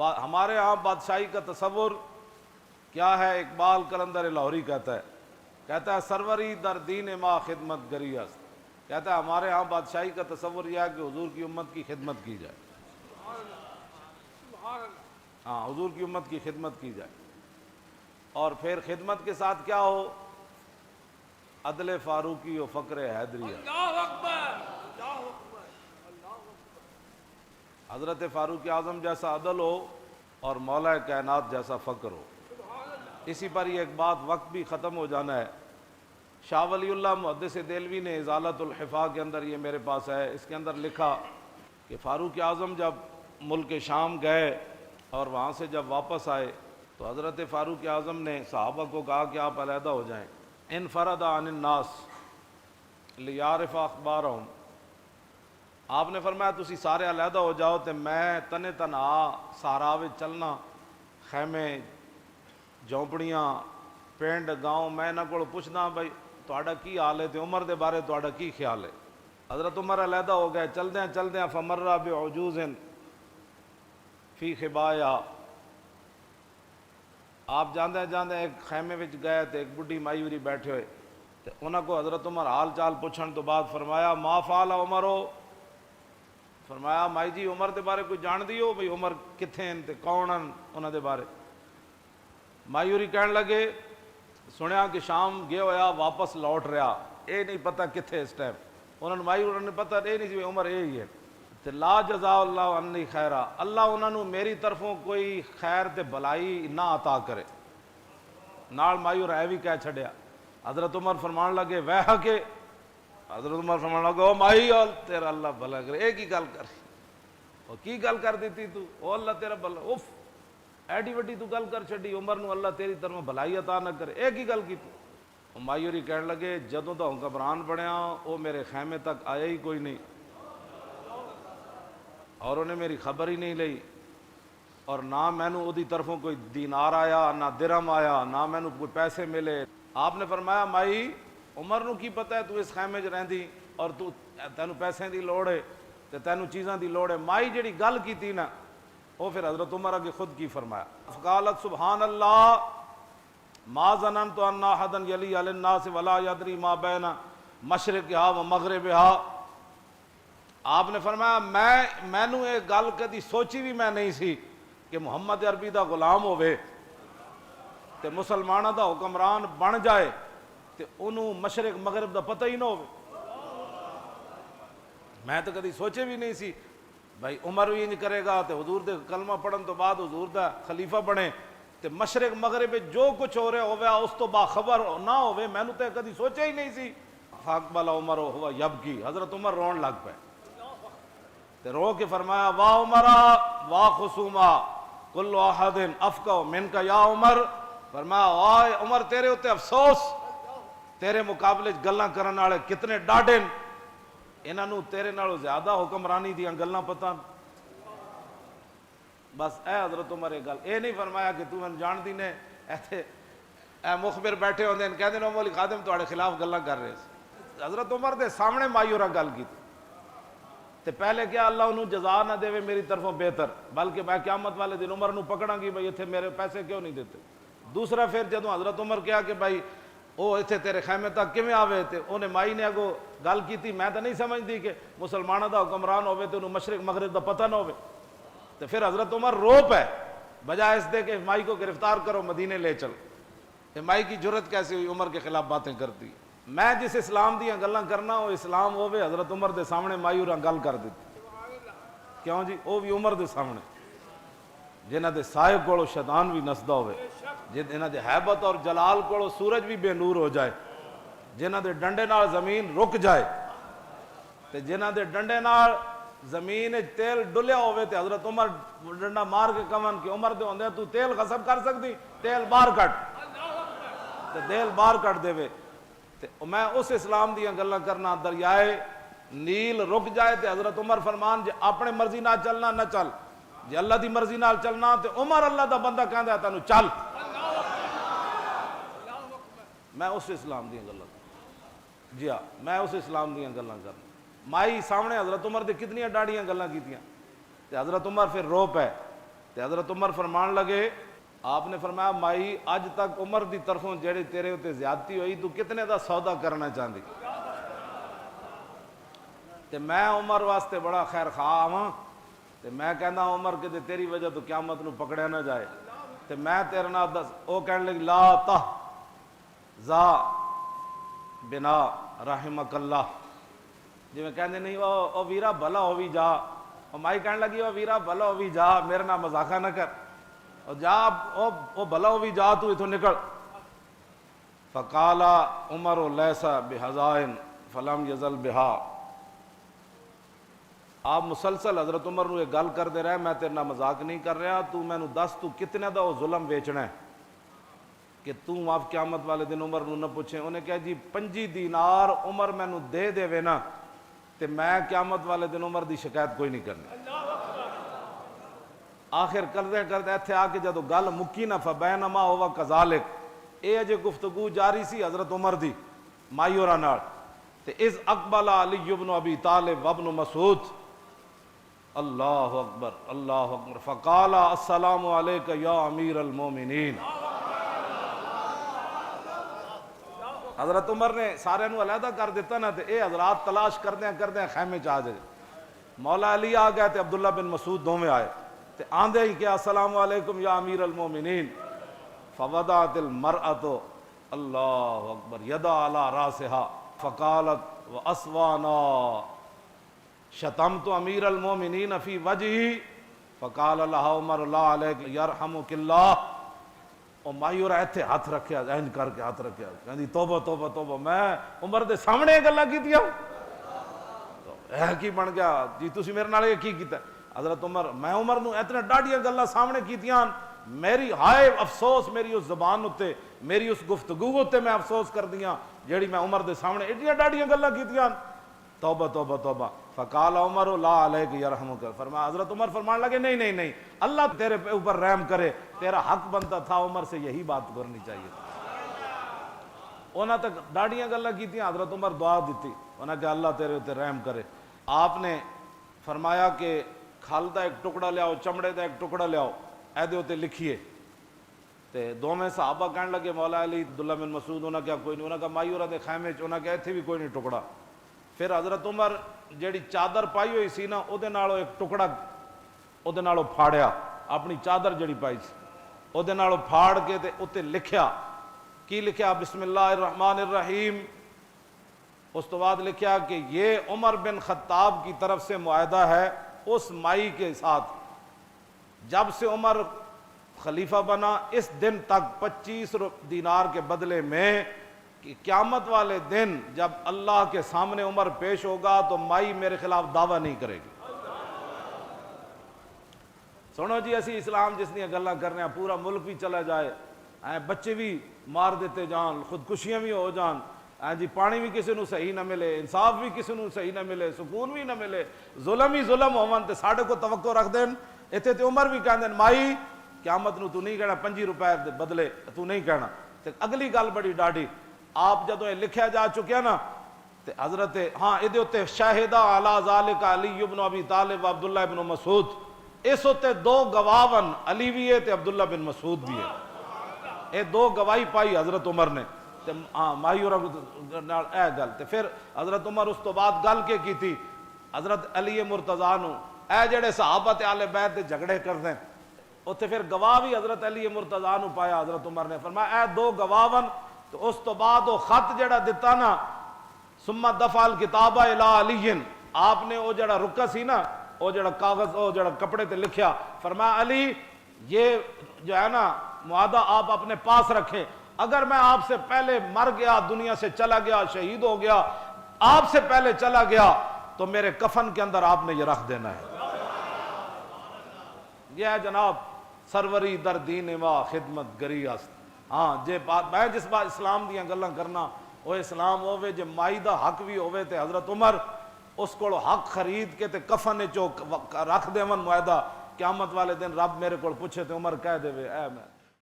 ہمارے ہاں بادشاہی کا تصور کیا ہے؟ اقبال قلندر لاہوری کہتا ہے سروری در دین ما خدمت گری است. کہتا ہے ہمارے ہاں بادشاہی کا تصور یہ ہے کہ حضور کی امت کی خدمت کی جائے. ہاں، حضور کی امت کی خدمت کی جائے. اور پھر خدمت کے ساتھ کیا ہو؟ عدل فاروقی و فقر حیدریہ. حضرت فاروق اعظم جیسا عدل ہو اور مولا کائنات جیسا فقر ہو. اسی پر یہ ایک بات، وقت بھی ختم ہو جانا ہے. شاہ ولی اللہ محدث دہلوی نے ازالۃ الحفاظ کے اندر، یہ میرے پاس ہے، اس کے اندر لکھا کہ فاروق اعظم جب ملک شام گئے اور وہاں سے جب واپس آئے تو حضرت فاروق اعظم نے صحابہ کو کہا کہ آپ علیحدہ ہو جائیں. انفرد عن الناس لیعرف اخبارہم. آپ نے فرمایا تسی سارے علیحدہ ہو جاؤ تے میں تنے تنہا صحرا وچ چلنا، خیمے، جھونپڑیاں، پنڈ، گاؤں، میں انہاں کول پوچھنا بھائی تہاڈا کی حال ہے تے عمر دے بارے تہاڈا کی خیال ہے. حضرت عمر علیحدہ ہو گئے. چلدیاں فمر بعجوز فی خبایا. آپ جاندے ایک خیمے وچ گئے تے ایک بڈھی مائی وری بیٹھے ہوئے تے انہاں کو حضرت عمر حال چال پوچھن تو بعد فرمایا ما فعل عمرو. فرمایا مائی جی عمر دے بارے کوئی جان دیو بھئی عمر کتھے ہیں تے کون ہیں انہاں دے بارے. مائی ہوری کہن لگے سنیا کہ شام گیا ہویا واپس لوٹ رہا، اے نہیں پتہ کتھے اس ٹائم. انہوں نے مائی ہوری نے پتہ اے نہیں سی عمر اے ہی ہے. تے لا جزا اللہ عنی خیرہ. اللہ انہوں نے میری طرفوں کوئی خیر تے بلائی نہ عطا کرے. نال مائی اور بھی کہہ چھڑیا. حضرت عمر فرمان لگے ویہ کے. حضرت عمر فرمان لگے او مائی اور تیرا اللہ بھلا کرے. ایک ہی گل کر، او کی گل کر دیتی تو؟ او اللہ تیرا بھلا، اوف ایڈی وڈی تو گل کر چھڑی، عمر نو اللہ تیری طرف بھلائی عطا نہ کرے. ایک ہی گل کی. مائی ہوری کہن لگے جدوں تو گھبران بنیا او میرے خیمے تک آیا ہی کوئی نہیں اور انہیں میری خبر ہی نہیں لئی، اور نہ مینوں اودی طرفوں کوئی دینار آیا، نہ درہم آیا، نہ مینوں کوئی پیسے ملے. آپ نے فرمایا مائی عمر نو کی پتہ ہے تو اس خیمے 'چ رہندی اور تو تینوں پیسے دی لوڑ ہے تے تینوں چیزاں دی لوڑ ہے. مائی جڑی گل کیتی نا وہ پھر حضرت عمر اگے خود کی فرمایا فقالت سبحان اللہ ما ظننت ان احدا یلی علی الناس ولا یدری ما بین مشرقہا و مغربہا. آپ نے فرمایا مینوں یہ گل کدی سوچی بھی میں نہیں سی کہ محمد عربی دا غلام ہوئے تے مسلمانہ دا حکمران بن جائے تے انہوں مشرق مغرب دا پتہ ہی نہ ہوئے. میں تو کدی سوچے بھی نہیں سی بھائی عمر بھی انج کرے گا تے حضور دے کلمہ پڑھن تو بعد حضور دا خلیفہ بنے تے مشرق مغرب جو کچھ ہو رہا ہوئے اس تو باخبر نہ ہوئے. میں نے تو کدی سوچے ہی نہیں سی. فاقبل عمر ہوا یبکی. حضرت عمر رون لگ پے تے رو کے فرمایا واہ عمرہ واہ خصومہ کل احد افقہ منک یا عمر. فرمایا واہ عمر تیرے ہوتے افسوس، تیرے مقابلے گلاں کرن والے کتنے ڈاڈے، انہاں نوں تیرے نالوں زیادہ حکمرانی دیاں گلاں پتہ. بس اے حضرت عمر ایک گل اے نہیں فرمایا کہ تو میں جان دی نے ایتھے اے مخبر بیٹھے ہوندے ہیں کہندے نے مولی خادم تواڈے خلاف گلاں کر رہے ہیں. حضرت عمر دے سامنے مایورہ گل کی تے پہلے کیا اللہ انہوں جزا نہ دے میری طرفوں بہتر، بلکہ میں قیامت والے دن عمر نو پکڑاں گی بھائی اتھے میرے پیسے کیوں نہیں دیتے. دوسرا پھر جدوں حضرت عمر کیا کہ بھائی او اتھے تیرے خیمے تک کیویں آوے تے انہیں مائی نے اگو گل کیتی. میں تو نہیں سمجھتی کہ مسلمانہ دا حکمران ہوئے تے انہوں مشرق مغرب دا پتہ نہ ہوئے. تو پھر حضرت عمر رو پے بجائے اس دے کہ مائی کو گرفتار کرو مدینے لے چل. کہ مائی کی جرت کیسے ہوئی عمر کے خلاف باتیں کرتی. میں جس اسلام دیاں گلاں کرنا وہ اسلام ہوئے حضرت عمر دے سامنے مایورہ گل کر دیتی. کیوں جی وہ بھی عمر دے سامنے جنہ دے سائے کولو شیطان بھی نسدا ہوئے، جنہ دے حیبت اور جلال کولو سورج بھی بے نور ہو جائے، جنہ دے ڈنڈے نال زمین رک جائے تے جنہ دے ڈنڈے نال زمین تیل ڈلیا ہوئے تے حضرت عمر ڈنڈا مار کے کمن کہ عمر دے ہوندے تو تیل غصب کر سکتی، تیل باہر کٹ تے تیل باہر کٹ دے وے. تے میں اس اسلام دیاں گلاں کرنا دریائے نیل رک جائے تے حضرت عمر فرمان جے اپنے مرضی نال چلنا نہ چل، جے اللہ دی مرضی نال چلنا تے عمر اللہ دا بندہ کہندا ہے تینوں چل. میں اس اسلام دیاں گلاں جی ہاں میں اس اسلام دیاں گلاں کرنا. مائی سامنے حضرت عمر دے کتنی ڈاڑیاں گلاں کیتیاں تے حضرت عمر پھر رو پے تے حضرت عمر فرمان لگے، آپ نے فرمایا مائی اج تک عمر دی طرفوں جیڑی تیرے ہوتے زیادتی ہوئی تو کتنے دا سودا کرنا چاہندی؟ تے میں عمر واسطے بڑا خیر خواہ ہاں، تے میں کہنا عمر کہ تیری وجہ تو قیامت نو پکڑیا نہ جائے، تے میں تیرے نال دس او کہنے لگی لا تہ زا بنا رحمک اللہ، جی میں کہنے نہیں او ویرا بھلا ہو بھی جا، او مائی کہنے لگی او ویرا بھلا ہو بھی جا، میرے نال مذاقہ نہ کر، او جا او بھلا ہو بھی جا، تو اتھوں نکل۔ فقال عمر لیس بحزائن فلم یزل بہا، آپ مسلسل حضرت عمر نو ایک گل کر دے رہے، میں تیرے نال مذاق نہیں کر رہا، تو میں نو دس تو کتنے دا وہ ظلم بیچنا ہے کہ تو آپ قیامت والے دن عمر نو نہ پوچھیں۔ انہیں کہا جی 25 دینار عمر میں نو دے دے وے نا تے میں قیامت والے دن عمر دی شکایت کوئی نہیں کرنی۔ آخر کردے کردے ایتھے آ کے جدو گل مکی نہ فبینما ہوا کذالک، اے اجے گفتگو جاری سی حضرت عمر دی مائی ہوراں نال، تے اذ اقبل علی بن ابی طالب وابن مسعود، اللہ اکبر اللہ اکبر، فقال السلام علیک یا امیر المومنین۔ حضرت عمر نے سارے نو علیحدہ کر دیتا نا، تے اے حضرات تلاش کردیں خیمے چاہ جائے، مولا علی آ گئے تے عبداللہ بن مسعود دوویں آئے، تے آندے ہی کیا السلام علیکم یا امیر المومنین، فوضعت المرأۃ اللہ اکبر یدا علی راسہا فقالت واسوانا شتمت امیر المومنین فی وجہی، فقال لها عمر لا علیک یرحمک اللہ، اور مائی اور ایتھے ہاتھ رکھیا اینج کر کے ہاتھ رکھیا، کہندی توبہ توبہ توبہ، میں عمر دے سامنے گلاں کیتیاں، اے کی بن گیا جی تسی میرے نال کی کیتا؟ حضرت عمر میں عمر نو اتنے ڈاڈیاں گلاں سامنے کیتیاں، میری ہائے افسوس میری اس زبان اتے، میری اس گفتگو اتے میں افسوس کر دیاں جیڑی میں عمر دے سامنے ایڈیاں ڈاڈیاں گلاں کیتیاں، توبہ توبہ توبہ۔ فقال عمر لا علیک یرحمک، فرمایا حضرت عمر فرمان لگے نہیں نہیں نہیں، اللہ تیرے اوپر رحم کرے، تیرا حق بنتا تھا عمر سے یہی بات کرنی چاہیے تھا۔ انہاں تک ڈاڑیاں گلاں کیتیاں، حضرت عمر دعا دیتی، انہاں کہ اللہ تیرے اوپر رحم کرے۔ آپ نے فرمایا کہ کھال دا ایک ٹکڑا لیاؤ، چمڑے دا ایک ٹکڑا لیاؤ، اے دے اوتے لکھیے، تے دوویں صحابہ کہن لگے مولا علی عبداللہ بن مسعود، انہاں کیا کوئی نہیں، انہاں کہا مائی ہوراں دے خیمے چ، انہاں کہا ایتھے بھی کوئی نہیں ٹکڑا۔ پھر حضرت عمر جیڑی چادر پائی ہوئی سی نا او دے نالوں ایک ٹکڑا او دے نالوں پھاڑیا، اپنی چادر جیڑی پائی سی او دے نالوں پھاڑ کے تے اوتے لکھیا، کی لکھیا؟ بسم اللہ الرحمن الرحیم۔ اس تو بعد لکھیا کہ یہ عمر بن خطاب کی طرف سے معاہدہ ہے اس مائی کے ساتھ، جب سے عمر خلیفہ بنا اس دن تک 25 دینار کے بدلے میں، کہ قیامت والے دن جب اللہ کے سامنے عمر پیش ہوگا تو مائی میرے خلاف دعویٰ نہیں کرے گی۔ سنو جی اسی اسلام جس نے گلاں کرنے ہیں، پورا ملک بھی چلا جائے، بچے بھی مار دیتے جان، خودکشیاں بھی ہو جان، جی پانی بھی کسی نو صحیح نہ ملے، انصاف بھی کسی نو صحیح نہ ملے، سکون بھی نہ ملے، ظلم ہی ظلم ہون تے ساڑھے کو توقع رکھ دین، ایتھے تے عمر بھی کہندے مائی قیامت نو تو نہیں کہنا 5 روپے دے بدلے تو نہیں کہنا۔ تے اگلی گل بڑی ڈاڈی، آپ جدوں یہ لکھیا جا چکیا نا تے حضرت ہاں ادھے اتے شاہدہ علی ذالک علی بن ابی طالب عبداللہ بن مسعود، اس اتے 2 گواہن علی بھی ہے تے عبداللہ بن مسعود بھی ہے، یہ 2 گواہی پائی حضرت عمر نے تے ہاں مائی اور اے گل تے پھر حضرت عمر اس تو بعد گل کے کی تھی حضرت علی مرتضیٰ نو، اے جڑے صحابہ تے اہل بیت دے جھگڑے کر دیں اتے پھر گواہ بھی حضرت علی مرتضیٰ نو پایا، حضرت عمر نے فرمایا اے 2 گواہن، تو اس تو بعد وہ خط جڑا دیتا نا ثم دفع الکتاب الی علی، آپ نے وہ جڑا رکا سی نا وہ جڑا کاغذ وہ جڑا کپڑے تے لکھیا، فرمایا علی یہ جو ہے نا معاہدہ آپ اپنے پاس رکھیں، اگر میں آپ سے پہلے مر گیا، دنیا سے چلا گیا، شہید ہو گیا، آپ سے پہلے چلا گیا تو میرے کفن کے اندر آپ نے یہ رکھ دینا ہے۔ یہ ہے جناب سروری در دین و خدمت گری است۔ ہاں جے بات میں جس بات اسلام دیاں گلاں کرنا وہ اسلام ہوئے جے مائی دا حق بھی ہوئے تے حضرت عمر اس کو حق خرید کے تے کفن چو رکھ دے من معاہدہ، قیامت والے دن رب میرے کو پوچھے تے عمر کہہ دے اے میں